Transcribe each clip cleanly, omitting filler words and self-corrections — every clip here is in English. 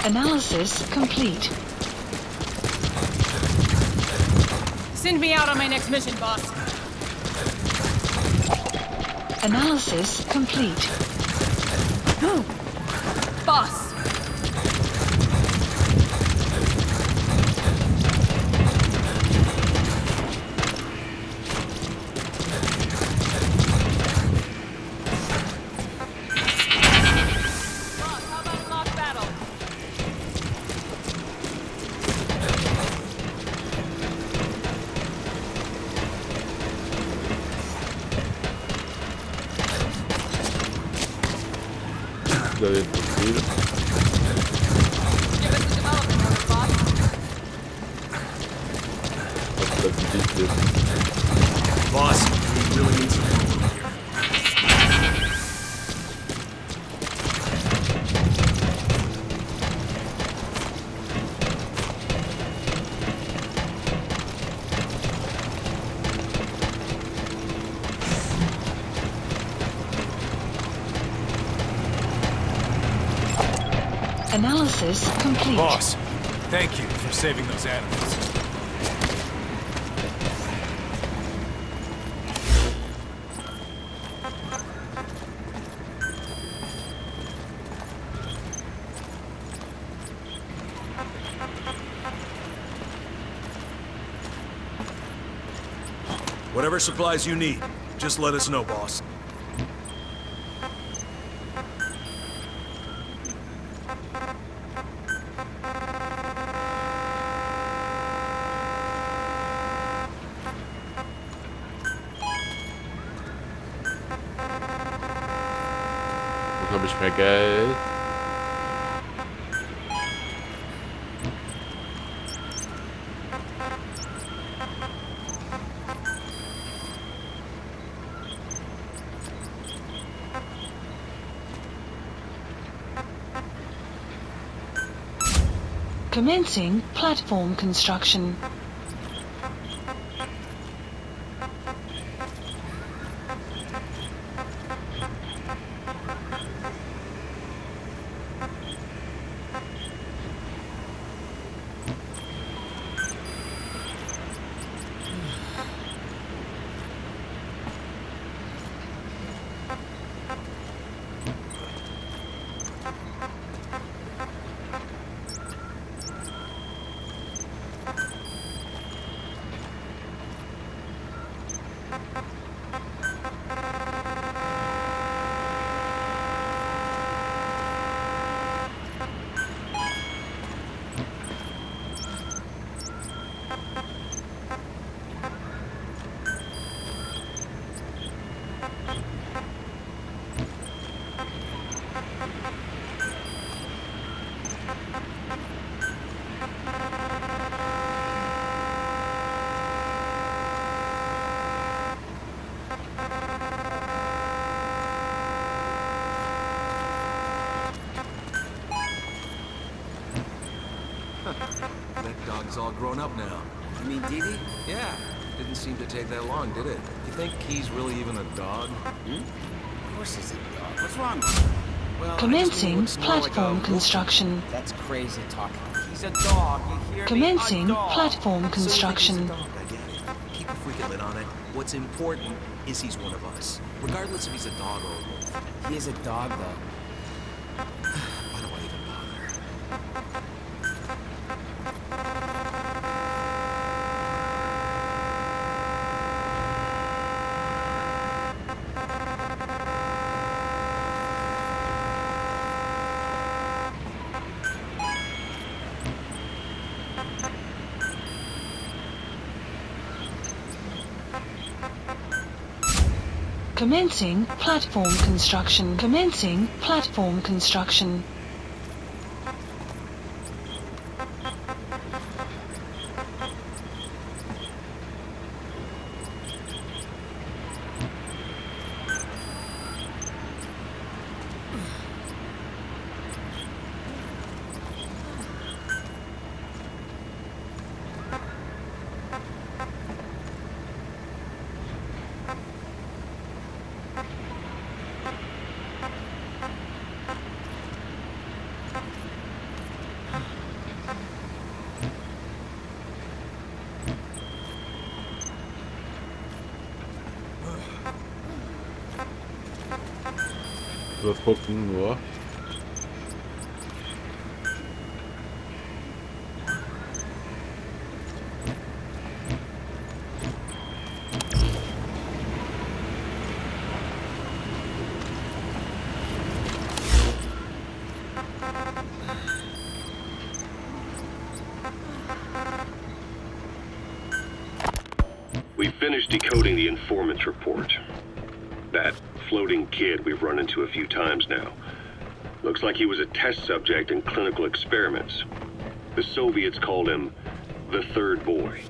Analysis complete. Send me out on my next mission, boss. Analysis complete. Boss! Del possibile. Aspetta, difficile. Boss, we really need some help over here. Analysis complete. Boss, thank you for saving those animals. Whatever supplies you need, just let us know, boss. Habe ich mehr Geld? Commencing platform construction. That dog's all grown up now. You mean Dee Dee? Yeah, didn't seem to take that long, did it? You think he's really even a dog? Of course he's a dog. What's wrong with him? Well, Commencing platform construction. That's crazy talk. He's a dog, you hear Commencing me? A dog. platform construction. Dog, I get it. Keep a freaking lid on it. What's important is he's one of us, regardless if he's a dog or a wolf. He is a dog, though. Why do I even bother? Commencing platform construction. Commencing platform construction. was gucken nur. We finished decoding the informant's report. That floating kid we've run into a few times now. Looks like he was a test subject in clinical experiments. The Soviets called him the third boy.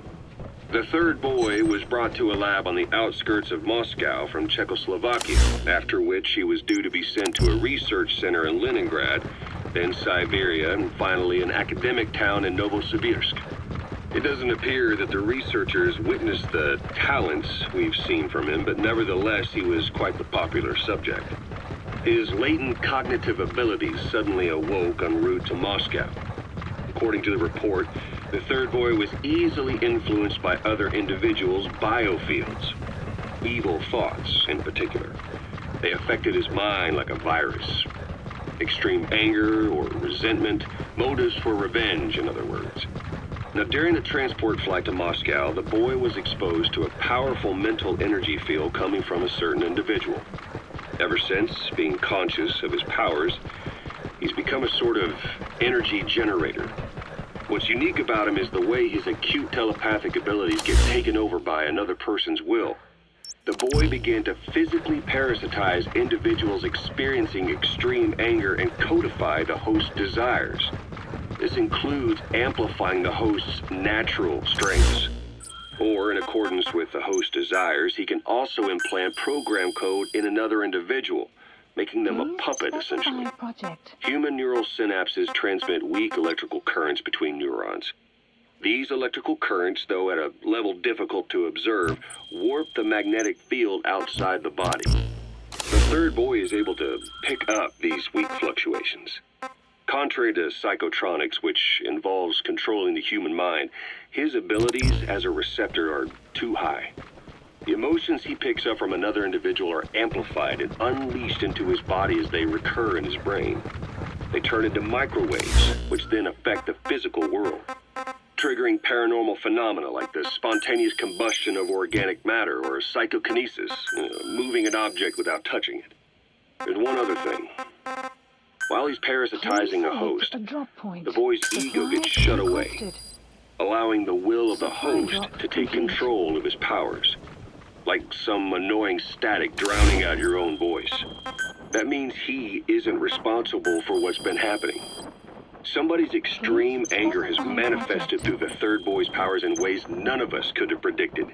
The third boy was brought to a lab on the outskirts of Moscow from Czechoslovakia, after which he was due to be sent to a research center in Leningrad, then Siberia, and finally an academic town in Novosibirsk. It doesn't appear that the researchers witnessed the talents we've seen from him, but nevertheless he was quite the popular subject. His latent cognitive abilities suddenly awoke en route to Moscow. According to the report, the third boy was easily influenced by other individuals' biofields. Evil thoughts, in particular. They affected his mind like a virus. Extreme anger or resentment, motives for revenge, in other words. Now, during the transport flight to Moscow, the boy was exposed to a powerful mental energy field coming from a certain individual. Ever since, being conscious of his powers, he's become a sort of energy generator. What's unique about him is the way his acute telepathic abilities get taken over by another person's will. The boy began to physically parasitize individuals experiencing extreme anger and codify the host's desires. This includes amplifying the host's natural strengths. Or, in accordance with the host's desires, he can also implant program code in another individual, making them a puppet, essentially. Human neural synapses transmit weak electrical currents between neurons. These electrical currents, though at a level difficult to observe, warp the magnetic field outside the body. The third boy is able to pick up these weak fluctuations. Contrary to psychotronics, which involves controlling the human mind, his abilities as a receptor are too high. The emotions he picks up from another individual are amplified and unleashed into his body as they recur in his brain. They turn into microwaves, which then affect the physical world, triggering paranormal phenomena like the spontaneous combustion of organic matter or psychokinesis, moving an object without touching it. There's one other thing. While he's parasitizing a host, the boy's ego gets shut away, allowing the will of the host to take control of his powers, like some annoying static drowning out your own voice. That means he isn't responsible for what's been happening. Somebody's extreme anger has manifested through the third boy's powers in ways none of us could have predicted,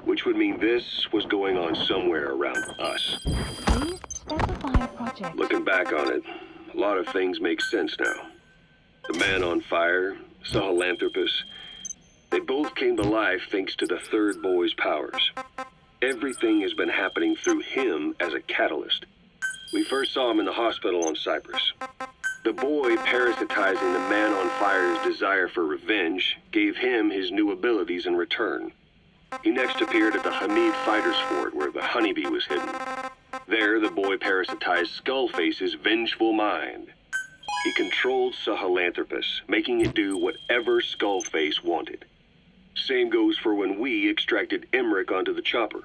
which would mean this was going on somewhere around us. Looking back on it, a lot of things make sense now. The man on fire, Sahelanthropus, they both came to life thanks to the third boy's powers. Everything has been happening through him as a catalyst. We first saw him in the hospital on Cyprus. The boy parasitizing the man on fire's desire for revenge gave him his new abilities in return. He next appeared at the Hamid Fighters Fort where the honeybee was hidden. There, the boy parasitized Skullface's vengeful mind. He controlled Sahelanthropus, making it do whatever Skullface wanted. Same goes for when we extracted Emmerich onto the chopper.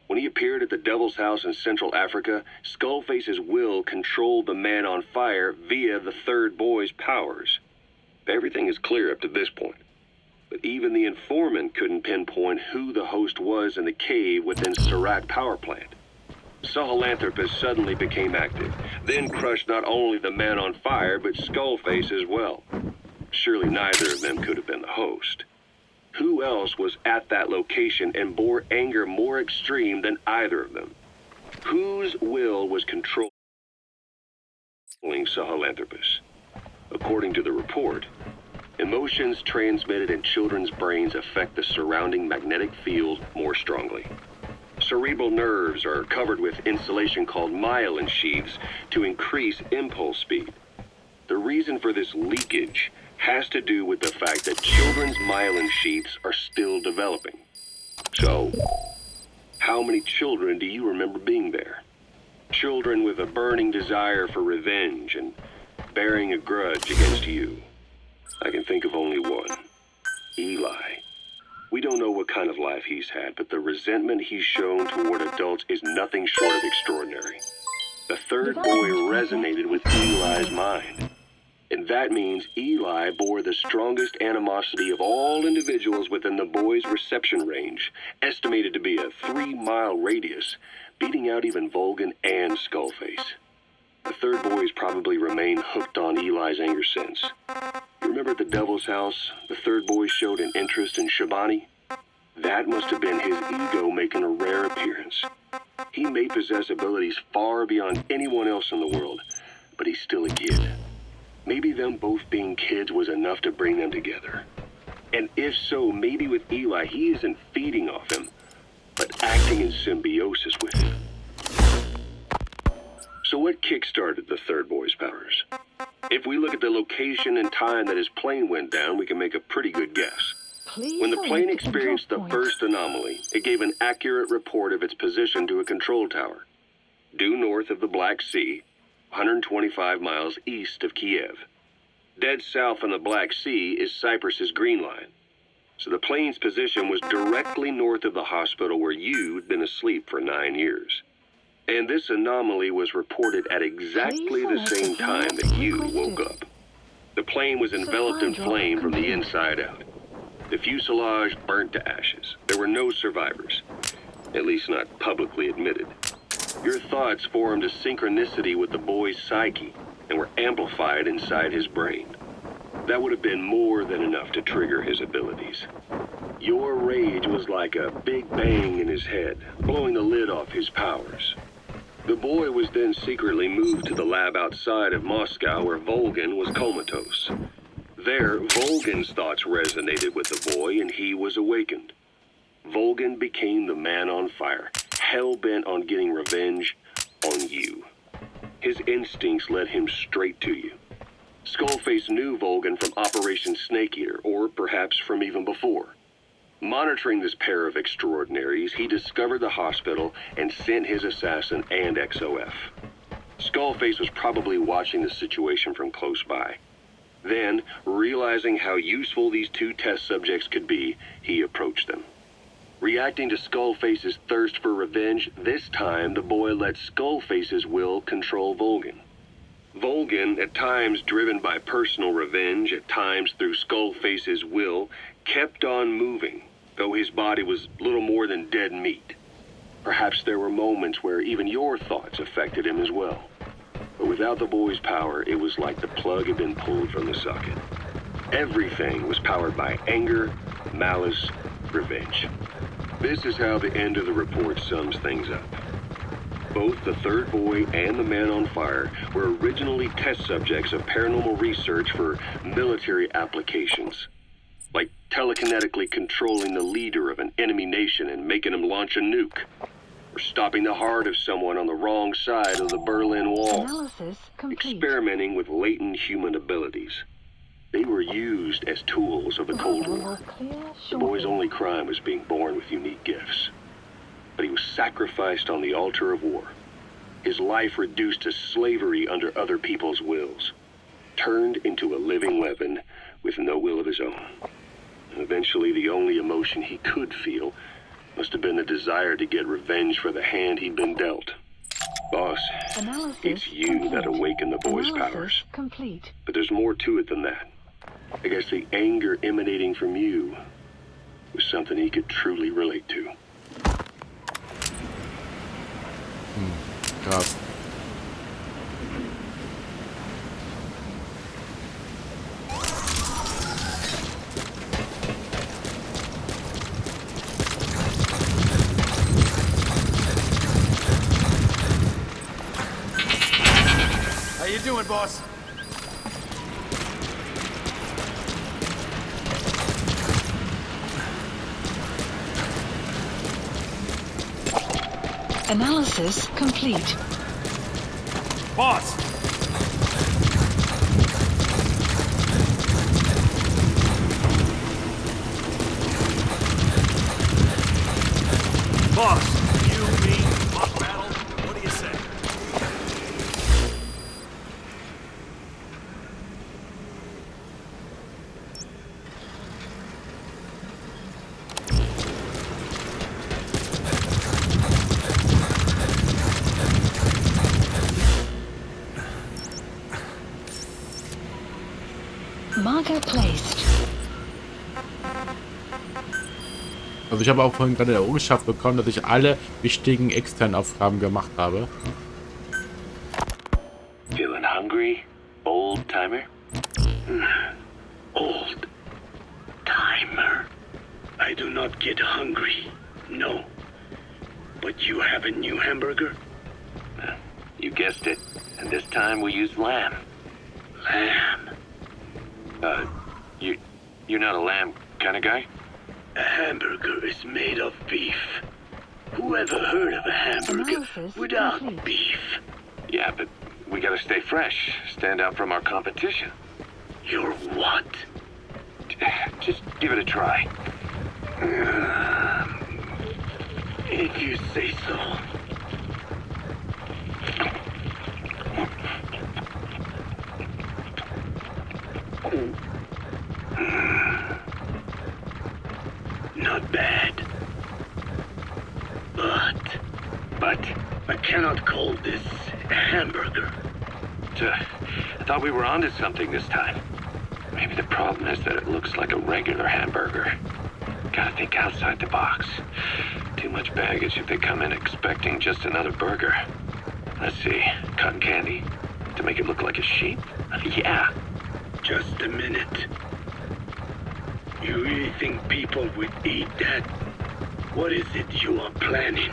When he appeared at the Devil's House in Central Africa, Skullface's will controlled the man on fire via the third boy's powers. Everything is clear up to this point. But even the informant couldn't pinpoint who the host was in the cave within Serac power plant. Sahelanthropus suddenly became active, then crushed not only the man on fire, but Skullface as well. Surely neither of them could have been the host. Who else was at that location and bore anger more extreme than either of them? Whose will was controlling Sahelanthropus? According to the report, emotions transmitted in children's brains affect the surrounding magnetic field more strongly. Cerebral nerves are covered with insulation called myelin sheaths to increase impulse speed. The reason for this leakage has to do with the fact that children's myelin sheaths are still developing. So, how many children do you remember being there? Children with a burning desire for revenge and bearing a grudge against you. I can think of only one. Eli. We don't know what kind of life he's had, but the resentment he's shown toward adults is nothing short of extraordinary. The third boy resonated with Eli's mind. And that means Eli bore the strongest animosity of all individuals within the boy's reception range, estimated to be a 3-mile radius, beating out even Vulcan and Skullface. The third boy's probably remained hooked on Eli's anger since. You remember at the Devil's House, the third boy showed an interest in Shabani? That must have been his ego making a rare appearance. He may possess abilities far beyond anyone else in the world, but he's still a kid. Maybe them both being kids was enough to bring them together. And if so, maybe with Eli, he isn't feeding off him, but acting in symbiosis with him. So what kick-started the third boy's powers? If we look at the location and time that his plane went down, we can make a pretty good guess. When the plane experienced the first anomaly, it gave an accurate report of its position to a control tower, due north of the Black Sea, 125 miles east of Kiev. Dead south on the Black Sea is Cyprus's Green Line. So the plane's position was directly north of the hospital where you'd been asleep for 9 years. And this anomaly was reported at exactly the same time that you woke up. The plane was enveloped in flame from the inside out. The fuselage burnt to ashes. There were no survivors, at least not publicly admitted. Your thoughts formed a synchronicity with the boy's psyche and were amplified inside his brain. That would have been more than enough to trigger his abilities. Your rage was like a big bang in his head, blowing the lid off his powers. The boy was then secretly moved to the lab outside of Moscow where Vulcan was comatose. There, Vulcan's thoughts resonated with the boy and he was awakened. Vulcan became the man on fire, hell-bent on getting revenge on you. His instincts led him straight to you. Skullface knew Vulcan from Operation Snake Eater, or perhaps from even before. Monitoring this pair of extraordinaries, he discovered the hospital and sent his assassin and XOF. Skullface was probably watching the situation from close by. Then, realizing how useful these two test subjects could be, he approached them. Reacting to Skullface's thirst for revenge, this time the boy let Skullface's will control Vulcan. Vulcan, at times driven by personal revenge, at times through Skullface's will, kept on moving, though his body was little more than dead meat. Perhaps there were moments where even your thoughts affected him as well. But without the boy's power, it was like the plug had been pulled from the socket. Everything was powered by anger, malice, revenge. This is how the end of the report sums things up. Both the third boy and the man on fire were originally test subjects of paranormal research for military applications, like telekinetically controlling the leader of an enemy nation and making him launch a nuke, or stopping the heart of someone on the wrong side of the Berlin Wall, Analysis complete. experimenting with latent human abilities. They were used as tools of the Cold War. The boy's only crime was being born with unique gifts. But he was sacrificed on the altar of war. His life reduced to slavery under other people's wills. Turned into a living weapon with no will of his own. And eventually the only emotion he could feel must have been the desire to get revenge for the hand he'd been dealt. Boss, it's you that awakened the boy's powers. Complete. But there's more to it than that. I guess the anger emanating from you was something he could truly relate to. Krass. How you doing, boss? Analysis complete. Boss! Boss, you, me, mock battle, what do you say? Marker placed. Also ich habe auch vorhin gerade eine Errungenschaft bekommen, dass ich alle wichtigen externen Aufgaben gemacht habe. Feeling hungry, old timer? Old timer. I do not get hungry, no. But you have a new hamburger? You guessed it. And this time we use lamb. Lamb? You're not a lamb kind of guy? A hamburger is made of beef. Who ever heard of a hamburger without beef? Yeah, but we gotta stay fresh, stand out from our competition. You're what? Just give it a try. If you say so. Not bad. But I cannot call this a hamburger. I thought we were onto something this time. Maybe the problem is that it looks like a regular hamburger. Gotta think outside the box. Too much baggage if they come in expecting just another burger. Let's see, cotton candy to make it look like a sheep? Yeah. Just a minute. You really think people would eat that? What is it you are planning?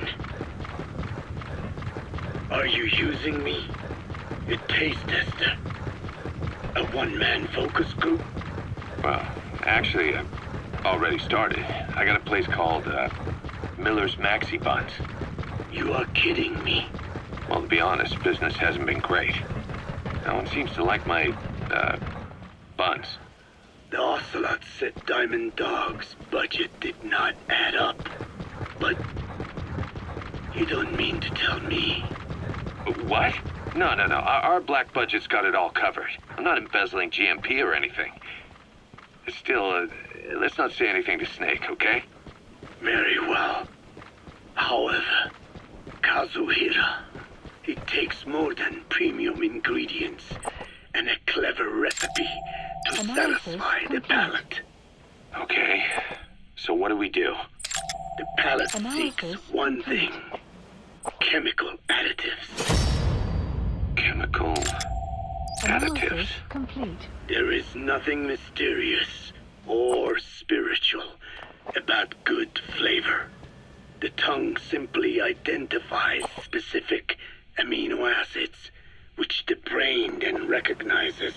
Are you using me? A taste tester? A one-man focus group? Well, actually, I've already started. I got a place called, Miller's Maxi Buns. You are kidding me. Well, to be honest, business hasn't been great. No one seems to like my, buns. The Ocelot said Diamond Dog's budget did not add up. But you don't mean to tell me. What? No. Our black budget's got it all covered. I'm not embezzling GMP or anything. Still, let's not say anything to Snake, okay? Very well. However, Kazuhira, it takes more than premium ingredients and a clever recipe to satisfy the palate. Okay, so what do we do? The palate seeks one thing. Chemical additives. Chemical additives? Complete. There is nothing mysterious or spiritual about good flavor. The tongue simply identifies specific amino acids which the brain then recognizes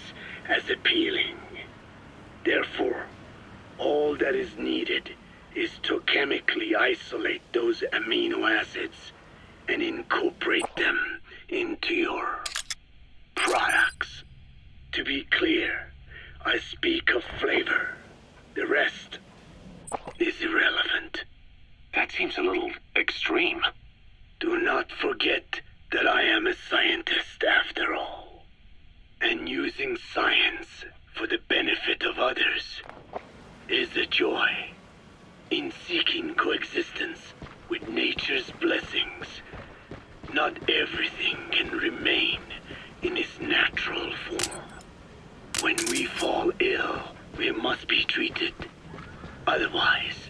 as appealing. Therefore, all that is needed is to chemically isolate those amino acids and incorporate them into your products. To be clear, I speak of flavor. The rest is irrelevant. That seems a little extreme. Do not forget that I am a scientist after all. And using science for the benefit of others is a joy. In seeking coexistence with nature's blessings, not everything can remain in its natural form. When we fall ill, we must be treated. Otherwise,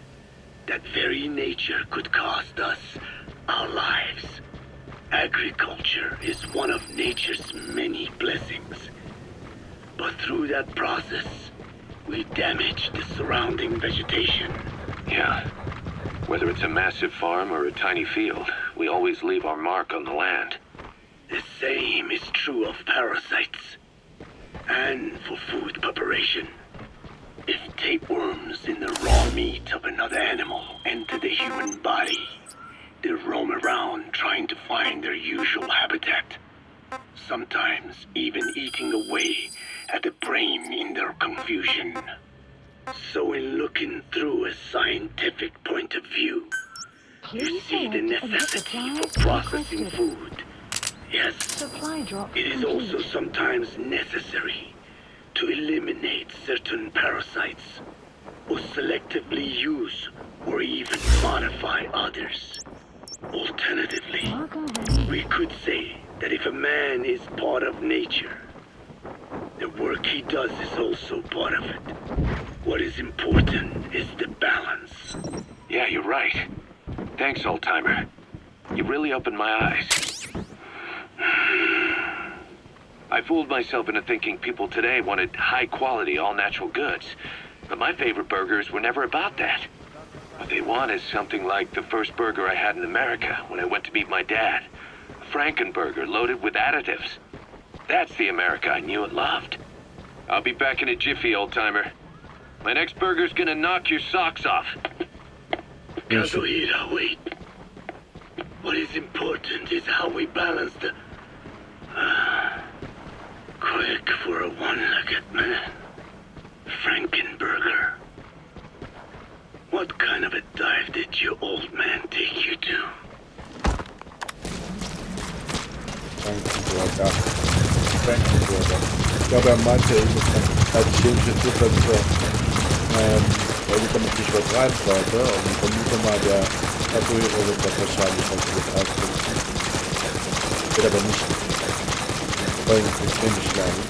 that very nature could cost us our lives. Agriculture is one of nature's many blessings. But through that process, we damage the surrounding vegetation. Yeah. Whether it's a massive farm or a tiny field, we always leave our mark on the land. The same is true of parasites. And for food preparation. If tapeworms in the raw meat of another animal enter the human body, they roam around trying to find their usual habitat. Sometimes even eating away at the brain in their confusion. So in looking through a scientific point of view, you see the necessity for processing food. Yes, Supply drop it is also sometimes necessary to eliminate certain parasites, or selectively use or even modify others. Alternatively, Marker ready. we could say that if a man is part of nature, The work he does is also part of it. What is important is the balance. Yeah, you're right. Thanks, old-timer. You really opened my eyes. I fooled myself into thinking people today wanted high-quality, all-natural goods. But my favorite burgers were never about that. What they want is something like the first burger I had in America when I went to meet my dad. A Frankenburger loaded with additives. That's the America I knew and loved. I'll be back in a jiffy, old-timer. My next burger's gonna knock your socks off. Kazuhira, wait. What is important is how we balance the... quick for a one-legged man. Frankenburger. What kind of a dive did your old man take you to? Frankenburger. Ich glaube, er meinte irgendwas als chemische Zusätze, weil ich damit nicht übertreiben wollte. Und ich vermute mal, der Kazuhira wird das wahrscheinlich als gut ausdrücken. Wird aber nicht. Folgt extrem geschlagen.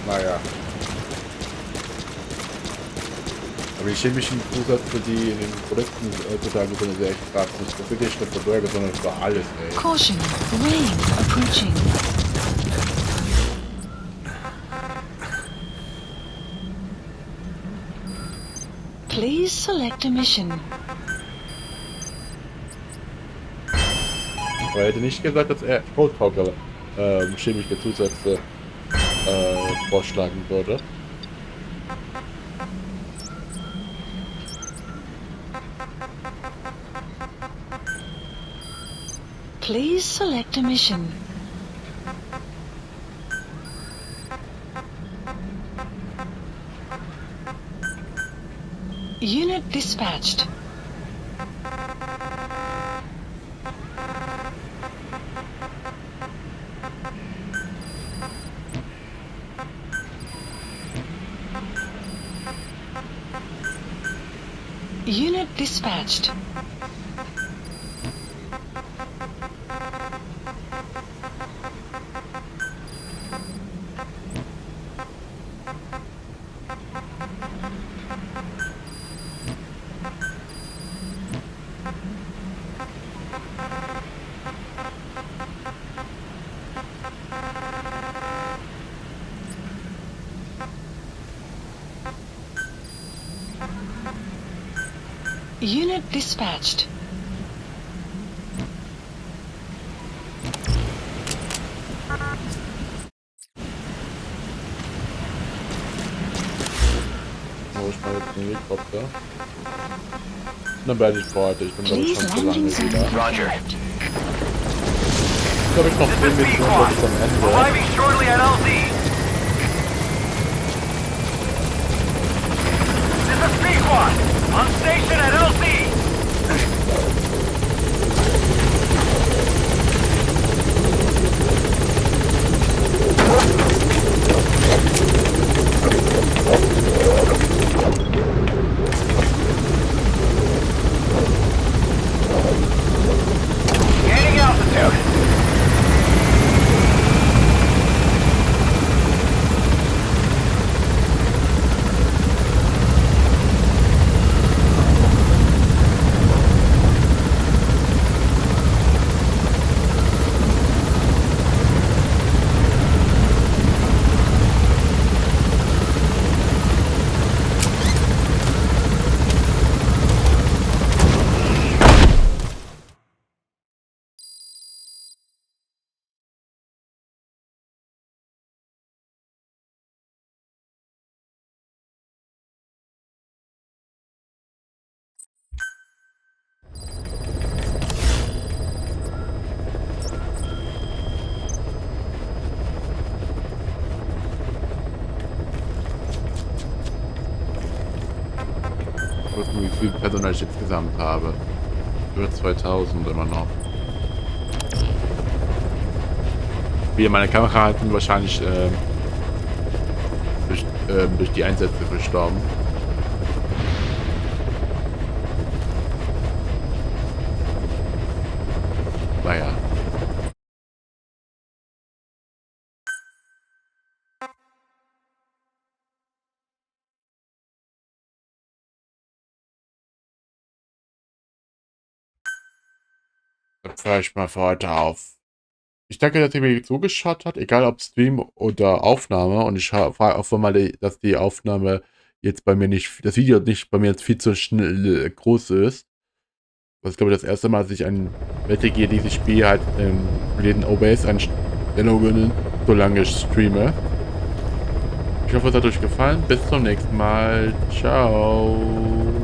Naja. Aber die chemischen Zusätze, die in den Produkten heutzutage sind, sind echt krass. Nicht nur für die Schrift für Burger, sondern für alles, ey. Caution, rain approaching. Please select a mission. Er hätte nicht gesagt, dass er Roadhogger chemische Zusätze vorschlagen würde. Please select a mission. Unit dispatched. Unit dispatched. Unit dispatched. Oh, ich mache jetzt den Helikopter. Dann werde ich vor heute. Ich bin glaube ich Please schon zu landing lange zone wieder. Roger. Ich glaube, ich noch 10 Minuten bis am Ende. Arriving shortly at LZ. This is P-Quad. On station at LZ. Gaining altitude. Wie viel Personal ich insgesamt habe. Über 2000 immer noch. Wie meine Kamera halten wahrscheinlich durch die Einsätze verstorben. Naja. vielleicht mal für heute auf. Ich danke, dass ihr mir zugeschaut habt, egal ob Stream oder Aufnahme. Und ich hoffe mal, dass die Aufnahme jetzt bei mir nicht, das Video nicht bei mir jetzt viel zu schnell groß ist. Das ist, glaube ich, das erste Mal, dass ich ein Wette gehe, dieses Spiel halt mit den OBS-Einstellungen so lange streame. Ich hoffe, es hat euch gefallen. Bis zum nächsten Mal. Ciao.